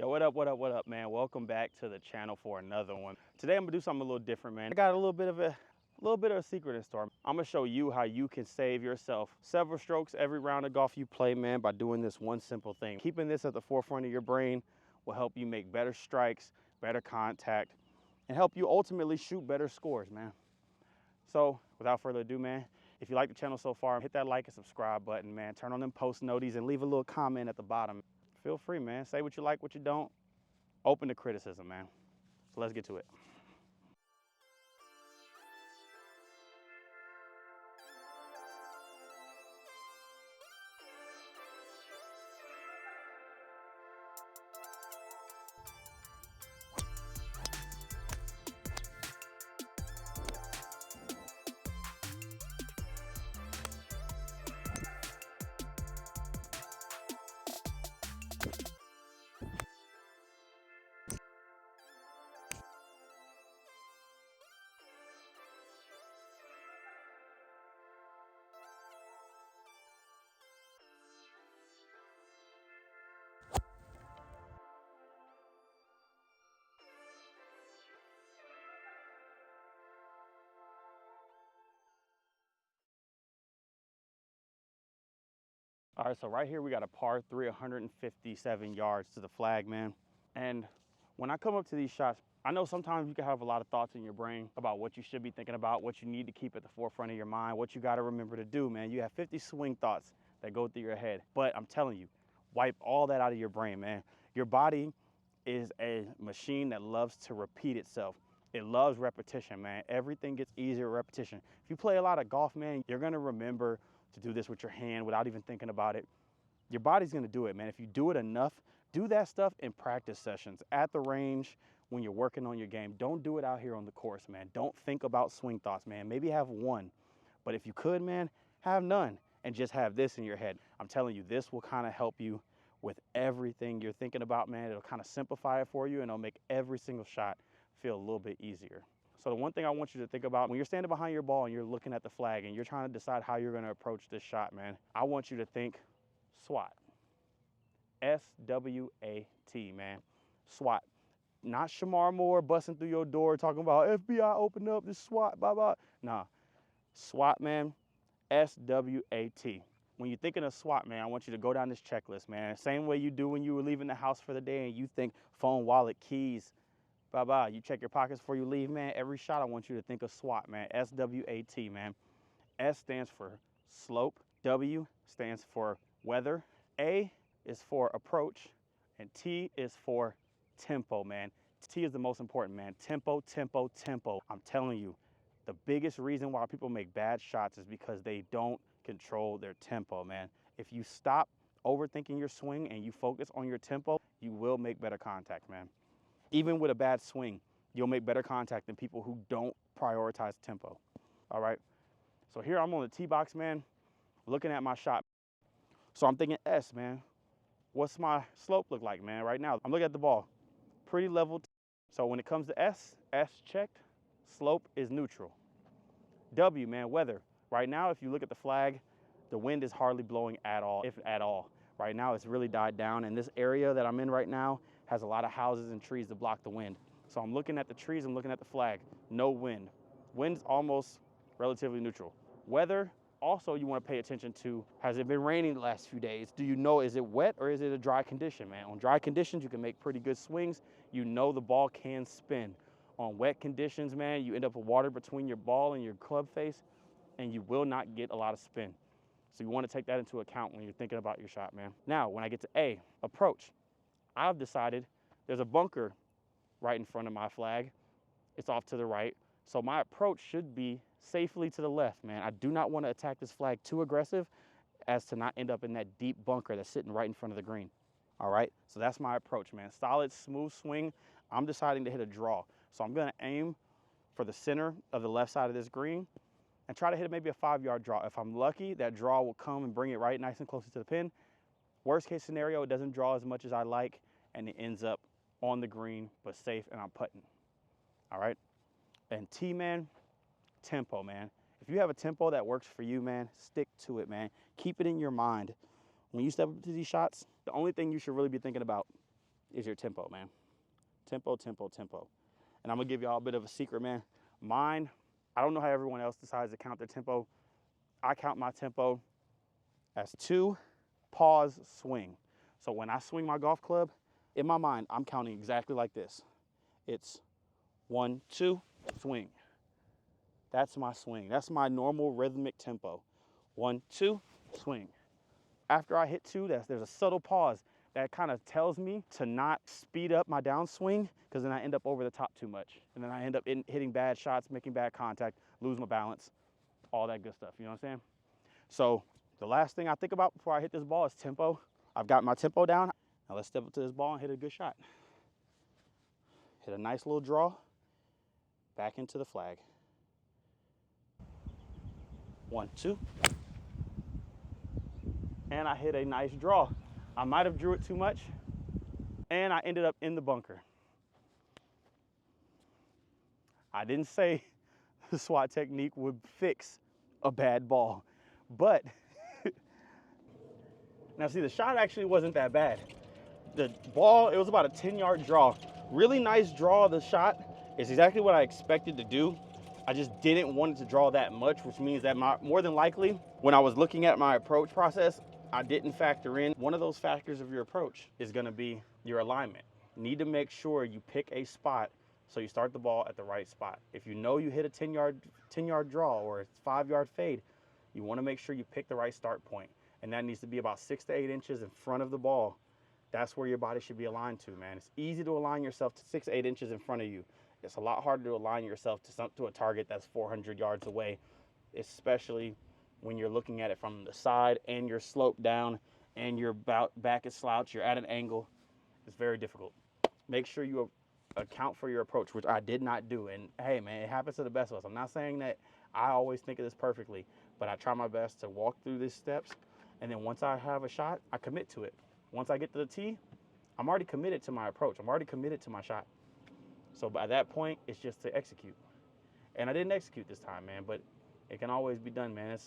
Yo, what up, man? Welcome back to the channel for another one. Today I'm gonna do something a little different, man. I got a little bit of a secret in store. I'm gonna show you how you can save yourself several strokes every round of golf you play, man, by doing this one simple thing. Keeping this at the forefront of your brain will help you make better strikes, better contact, and help you ultimately shoot better scores, man. So without further ado, man, if you like the channel so far, hit that like and subscribe button, man. Turn on them post noties and leave a little comment at the bottom. Feel free, man. Say what you like, what you don't. Open to criticism, man. So let's get to it. All right, so right here we got a par 3, 157 yards to the flag, man. And when I come up to these shots, I know sometimes you can have a lot of thoughts in your brain about what you should be thinking about, what you need to keep at the forefront of your mind, what you got to remember to do, man. You have 50 swing thoughts that go through your head. But I'm telling you, wipe all that out of your brain, man. Your body is a machine that loves to repeat itself. It loves repetition, man. Everything gets easier with repetition. If you play a lot of golf, man, you're gonna remember to do this with your hand without even thinking about it. Your body's gonna do it, man. If you do it enough, do that stuff in practice sessions, at the range, when you're working on your game. Don't do it out here on the course, man. Don't think about swing thoughts, man. Maybe have one, but if you could, man, have none and just have this in your head. I'm telling you, this will kind of help you with everything you're thinking about, man. It'll kind of simplify it for you and it'll make every single shot feel a little bit easier. So the one thing I want you to think about when you're standing behind your ball and you're looking at the flag and you're trying to decide how you're gonna approach this shot, man, I want you to think SWAT. SWAT, man. SWAT. Not Shamar Moore busting through your door talking about FBI open up, this SWAT, blah, blah. Nah, SWAT, man. SWAT. When you're thinking of SWAT, man, I want you to go down this checklist, man. Same way you do when you were leaving the house for the day and you think phone, wallet, keys, blah, blah. You check your pockets before you leave, man. Every shot, I want you to think of SWAT, man. SWAT, man. S stands for slope. W stands for weather. A is for approach. And T is for tempo, man. T is the most important, man. Tempo, tempo, tempo. I'm telling you, the biggest reason why people make bad shots is because they don't control their tempo, man. If you stop overthinking your swing and you focus on your tempo, you will make better contact, man. Even with a bad swing, you'll make better contact than people who don't prioritize tempo. All right. So here I'm on the tee box, man, looking at my shot. So I'm thinking S, man. What's my slope look like, man, right now? I'm looking at the ball. Pretty level. So when it comes to S checked, slope is neutral. W, man, weather. Right now, if you look at the flag, the wind is hardly blowing at all, if at all. Right now, it's really died down. And this area that I'm in right now has a lot of houses and trees to block the wind. So I'm looking at the trees, I'm looking at the flag. No wind. Wind's almost relatively neutral. Weather, also you want to pay attention to, has it been raining the last few days? Do you know, is it wet or is it a dry condition, man? On dry conditions, you can make pretty good swings. You know the ball can spin. On wet conditions, man, you end up with water between your ball and your club face, and you will not get a lot of spin. So you want to take that into account when you're thinking about your shot, man. Now, when I get to A, approach, I've decided there's a bunker right in front of my flag. It's off to the right. So my approach should be safely to the left, man. I do not want to attack this flag too aggressive as to not end up in that deep bunker that's sitting right in front of the green. All right, so that's my approach, man. Solid, smooth swing. I'm deciding to hit a draw. So I'm gonna aim for the center of the left side of this green and try to hit maybe a 5-yard draw. If I'm lucky, that draw will come and bring it right nice and close to the pin. Worst case scenario, it doesn't draw as much as I like and it ends up on the green, but safe, and I'm putting. All right, and T, man, tempo, man. If you have a tempo that works for you, man, stick to it, man. Keep it in your mind. When you step up to these shots, the only thing you should really be thinking about is your tempo, man. Tempo, tempo, tempo. And I'm gonna give y'all a bit of a secret, man. Mine, I don't know how everyone else decides to count their tempo. I count my tempo as 2, pause, swing. So when I swing my golf club, in my mind, I'm counting exactly like this. It's 1, 2, swing. That's my swing. That's my normal rhythmic tempo. 1, 2, swing. After I hit 2, there's a subtle pause that kind of tells me to not speed up my downswing, because then I end up over the top too much. And then I end up hitting bad shots, making bad contact, lose my balance, all that good stuff, you know what I'm saying? So the last thing I think about before I hit this ball is tempo. I've got my tempo down. Now let's step up to this ball and hit a good shot. Hit a nice little draw, back into the flag. 1, 2. And I hit a nice draw. I might have drew it too much, and I ended up in the bunker. I didn't say the SWAT technique would fix a bad ball, but now see, the shot actually wasn't that bad. The ball, it was about a 10-yard draw. Really nice draw of the shot. It's exactly what I expected to do. I just didn't want it to draw that much, which means that more than likely, when I was looking at my approach process, I didn't factor in one of those factors of your approach is going to be your alignment. You need to make sure you pick a spot so you start the ball at the right spot. If you know you hit a 10-yard draw or a 5-yard fade, you want to make sure you pick the right start point. And that needs to be about 6 to 8 inches in front of the ball. That's where your body should be aligned to, man. It's easy to align yourself to 6 to 8 inches in front of you. It's a lot harder to align yourself to a target that's 400 yards away, especially when you're looking at it from the side and you're sloped down and your back is slouched, you're at an angle. It's very difficult. Make sure you account for your approach, which I did not do. And hey, man, it happens to the best of us. I'm not saying that I always think of this perfectly, but I try my best to walk through these steps. And then once I have a shot, I commit to it. Once I get to the tee, I'm already committed to my approach. I'm already committed to my shot. So by that point, it's just to execute. And I didn't execute this time, man, but it can always be done, man.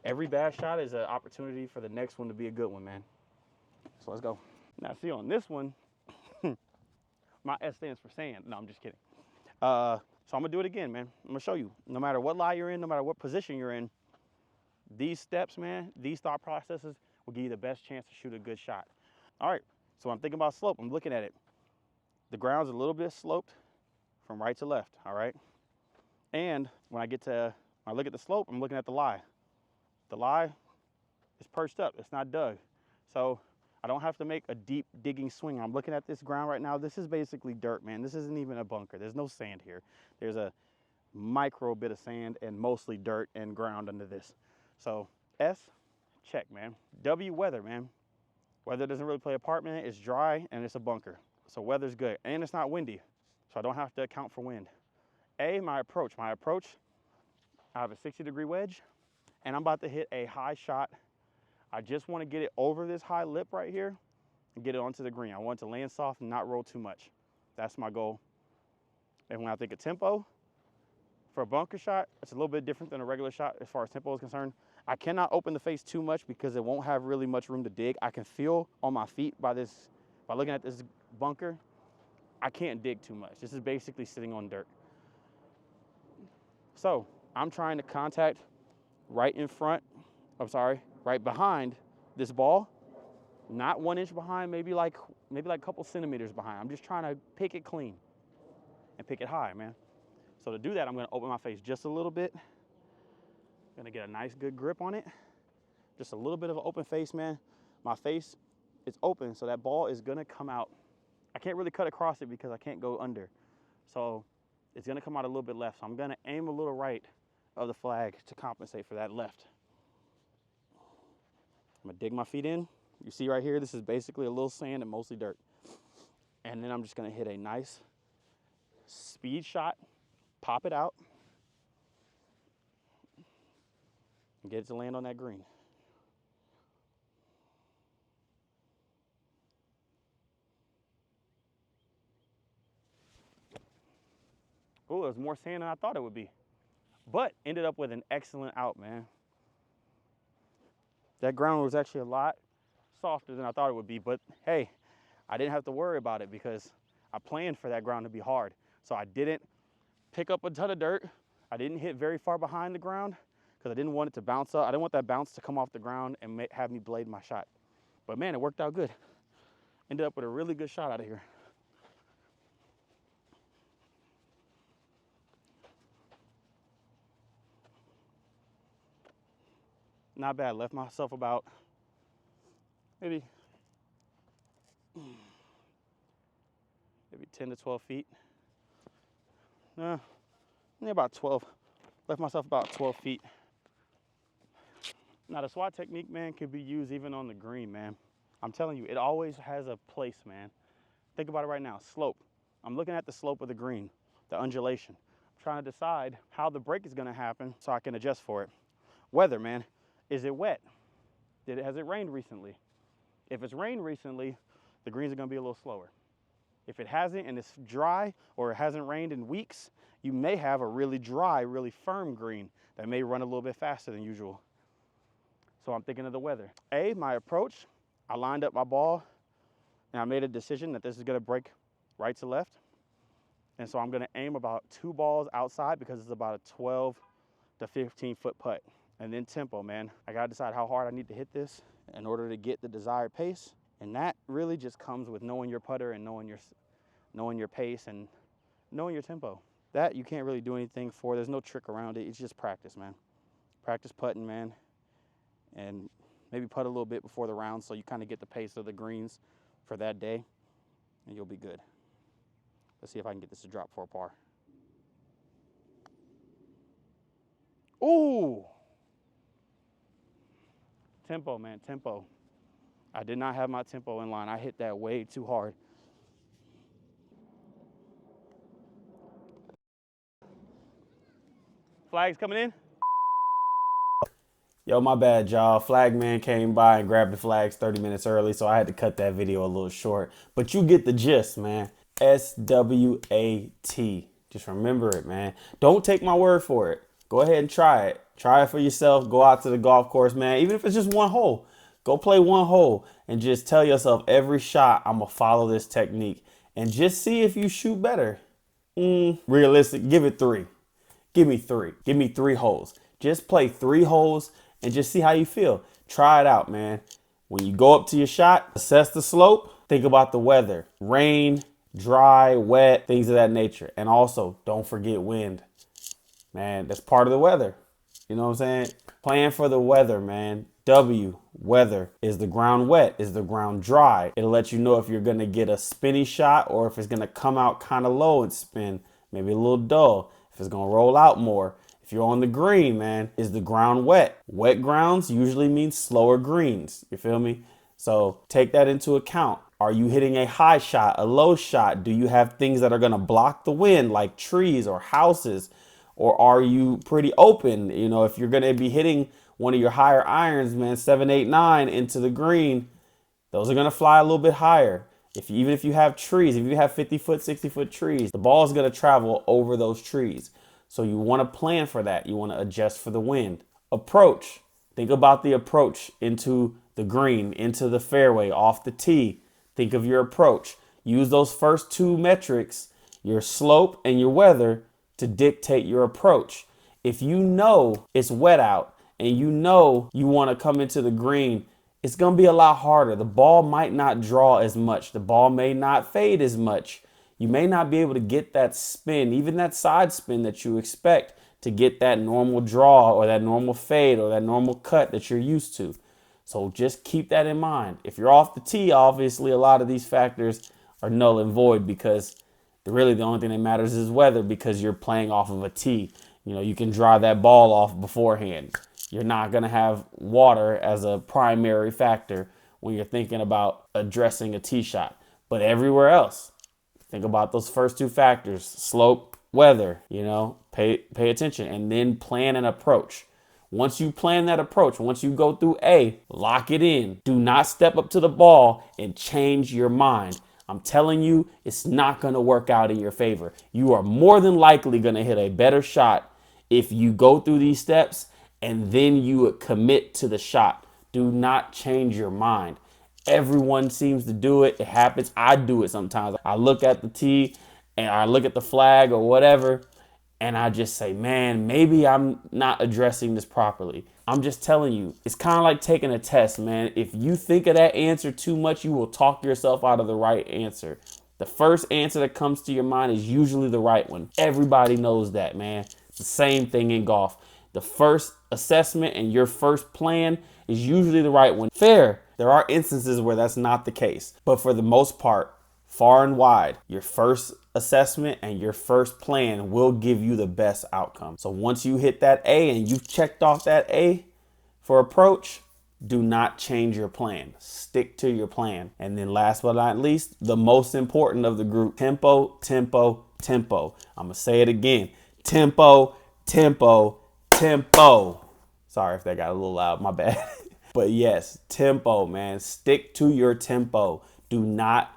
Every bad shot is an opportunity for the next one to be a good one, man. So let's go. Now, see, on this one, my S stands for sand. No, I'm just kidding. So I'm going to do it again, man. I'm going to show you. No matter what lie you're in, no matter what position you're in, these steps, man, these thought processes will give you the best chance to shoot a good shot. All right, so I'm thinking about slope. I'm looking at it. The ground's a little bit sloped from right to left, all right? And when I look at the slope, I'm looking at the lie. The lie is perched up. It's not dug. So I don't have to make a deep digging swing. I'm looking at this ground right now. This is basically dirt, man. This isn't even a bunker. There's no sand here. There's a micro bit of sand and mostly dirt and ground under this. So S, check, man. W, weather, man. Weather doesn't really play a part, man. It's dry and it's a bunker. So weather's good. And it's not windy. So I don't have to account for wind. A, my approach. My approach, I have a 60-degree wedge. And I'm about to hit a high shot. I just want to get it over this high lip right here and get it onto the green. I want it to land soft and not roll too much. That's my goal. And when I think of tempo, for a bunker shot, it's a little bit different than a regular shot as far as tempo is concerned. I cannot open the face too much because it won't have really much room to dig. I can feel on my feet by looking at this bunker, I can't dig too much. This is basically sitting on dirt. So I'm trying to contact right behind this ball, not 1 inch behind, maybe like a couple centimeters behind. I'm just trying to pick it clean and pick it high, man. So to do that, I'm gonna open my face just a little bit. Gonna get a nice good grip on it. Just a little bit of an open face, man. My face is open, so that ball is gonna come out. I can't really cut across it because I can't go under. So it's gonna come out a little bit left. So I'm gonna aim a little right of the flag to compensate for that left. I'm gonna dig my feet in. You see right here, this is basically a little sand and mostly dirt. And then I'm just gonna hit a nice speed shot, pop it out, and get it to land on that green. Oh, there's more sand than I thought it would be. But ended up with an excellent out, man. That ground was actually a lot softer than I thought it would be, but hey, I didn't have to worry about it because I planned for that ground to be hard. So I didn't pick up a ton of dirt. I didn't hit very far behind the ground because I didn't want it to bounce up. I didn't want that bounce to come off the ground and have me blade my shot. But man, it worked out good. Ended up with a really good shot out of here. Not bad. Left myself about maybe 10 to 12 feet. About 12. Left myself about 12 feet. Now the SWAT technique, man, could be used even on the green, man. I'm telling you, it always has a place, man. Think about it right now. Slope. I'm looking at the slope of the green, the undulation. I'm trying to decide how the break is going to happen so I can adjust for it. Weather, man. Is it wet? Has it rained recently? If it's rained recently, the greens are going to be a little slower. If it hasn't and it's dry or it hasn't rained in weeks, you may have a really dry, really firm green that may run a little bit faster than usual. So I'm thinking of the weather. My approach, I lined up my ball and I made a decision that this is going to break right to left. And so I'm going to aim about 2 balls outside because it's about a 12 to 15 foot putt. And then tempo, man. I got to decide how hard I need to hit this in order to get the desired pace. And that really just comes with knowing your putter and knowing your pace and knowing your tempo. That you can't really do anything for. There's no trick around it. It's just practice, man. Practice putting, man. And maybe putt a little bit before the round so you kind of get the pace of the greens for that day, and you'll be good. Let's see if I can get this to drop for a par. Ooh! Tempo, man, tempo. I did not have my tempo in line. I hit that way too hard. Flags coming in? Yo, my bad, y'all. Flag man came by and grabbed the flags 30 minutes early, so I had to cut that video a little short. But you get the gist, man. SWAT. Just remember it, man. Don't take my word for it. Go ahead and try it. Try it for yourself. Go out to the golf course, man. Even if it's just one hole. Go play one hole and just tell yourself every shot, I'm going to follow this technique. And just see if you shoot better. Realistic, give it 3. Give me 3. Give me 3 holes. Just play 3 holes and just see how you feel. Try it out, man. When you go up to your shot, assess the slope. Think about the weather. Rain, dry, wet, things of that nature. And also, don't forget wind. Man, that's part of the weather. You know what I'm saying? Plan for the weather, man. Weather. Is the ground wet? Is the ground dry? It'll let you know if you're going to get a spinny shot or if it's going to come out kind of low and spin, maybe a little dull. If it's going to roll out more. If you're on the green, man, is the ground wet? Wet grounds usually mean slower greens. You feel me? So take that into account. Are you hitting a high shot, a low shot? Do you have things that are going to block the wind like trees or houses? Or are you pretty open? You know, if you're going to be hitting one of your higher irons, man, 7, 8, 9 into the green, those are going to fly a little bit higher. Even if you have trees, if you have 50-foot, 60-foot trees, the ball is going to travel over those trees. So you want to plan for that. You want to adjust for the wind. Approach. Think about the approach into the green, into the fairway, off the tee. Think of your approach. Use those first 2 metrics, your slope and your weather, to dictate your approach. If you know it's wet out and you know you want to come into the green, it's going to be a lot harder. The ball might not draw as much. The ball may not fade as much. You may not be able to get that spin, even that side spin that you expect to get that normal draw or that normal fade or that normal cut that you're used to. So just keep that in mind. If you're off the tee, obviously a lot of these factors are null and void because really the only thing that matters is weather because you're playing off of a tee. You know, you can dry that ball off beforehand. You're not going to have water as a primary factor when you're thinking about addressing a tee shot. But everywhere else, think about those first 2 factors, slope, weather, you know, pay attention and then plan an approach. Once you plan that approach, once you go through A, lock it in. Do not step up to the ball and change your mind. I'm telling you, it's not going to work out in your favor. You are more than likely going to hit a better shot if you go through these steps and then you commit to the shot. Do not change your mind. Everyone seems to do it. It happens. I do it sometimes. I look at the tee and I look at the flag or whatever, and I just say, man, maybe I'm not addressing this properly. I'm just telling you, it's kind of like taking a test, man. If you think of that answer too much, you will talk yourself out of the right answer. The first answer that comes to your mind is usually the right one. Everybody knows that, man. It's the same thing in golf. The first assessment and your first plan is usually the right one. Fair. There are instances where that's not the case, but for the most part, far and wide, your first assessment and your first plan will give you the best outcome. So once you hit that A and you've checked off that A for approach, do not change your plan. Stick to your plan. And then last but not least, the most important of the group, tempo, tempo, tempo. I'm going to say it again. Tempo, tempo, tempo. Sorry if that got a little loud, my bad. But yes, tempo, man. Stick to your tempo. Do not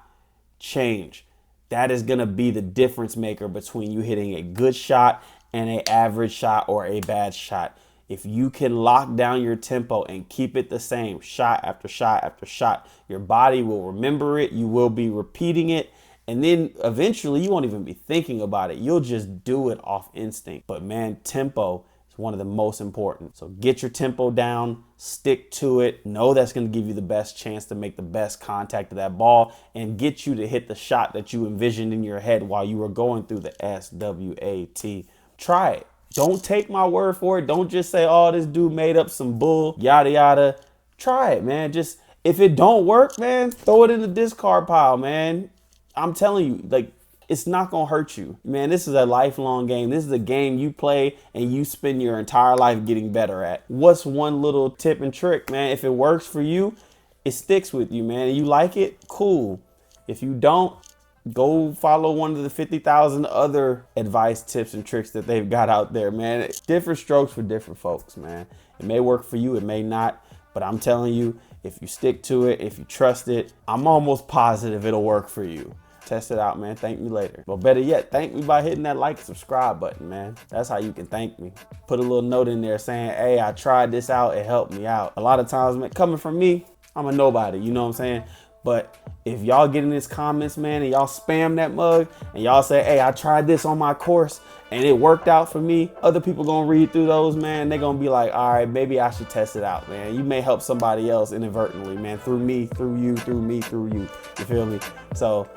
change. That is going to be the difference maker between you hitting a good shot and an average shot or a bad shot. If you can lock down your tempo and keep it the same shot after shot after shot, your body will remember it. You will be repeating it. And then eventually you won't even be thinking about it. You'll just do it off instinct. But man, tempo is one of the most important. So get your tempo down, stick to it. Know that's going to give you the best chance to make the best contact of that ball and get you to hit the shot that you envisioned in your head while you were going through the SWAT. Try it. Don't take my word for it. Don't just say, oh, this dude made up some bull, yada, yada. Try it, man. Just, if it don't work, man, throw it in the discard pile, man. I'm telling you, like, it's not going to hurt you. Man, this is a lifelong game. This is a game you play and you spend your entire life getting better at. What's one little tip and trick, man? If it works for you, it sticks with you, man. You like it? Cool. If you don't, go follow one of the 50,000 other advice, tips, and tricks that they've got out there, man. Different strokes for different folks, man. It may work for you, it may not, but I'm telling you, if you stick to it, if you trust it, I'm almost positive it'll work for you. Test it out, man. Thank me later. But better yet, thank me by hitting that like and subscribe button, man. That's how you can thank me. Put a little note in there saying, hey, I tried this out. It helped me out. A lot of times, man, coming from me, I'm a nobody, you know what I'm saying? But if y'all get in these comments, man, and y'all spam that mug and y'all say, hey, I tried this on my course and it worked out for me, other people gonna read through those, man. They're gonna be like, all right, maybe I should test it out, man. You may help somebody else inadvertently, man, through me, through you, through me, through you. You feel me? So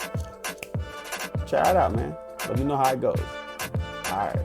try it out, man. Let me know how it goes. All right.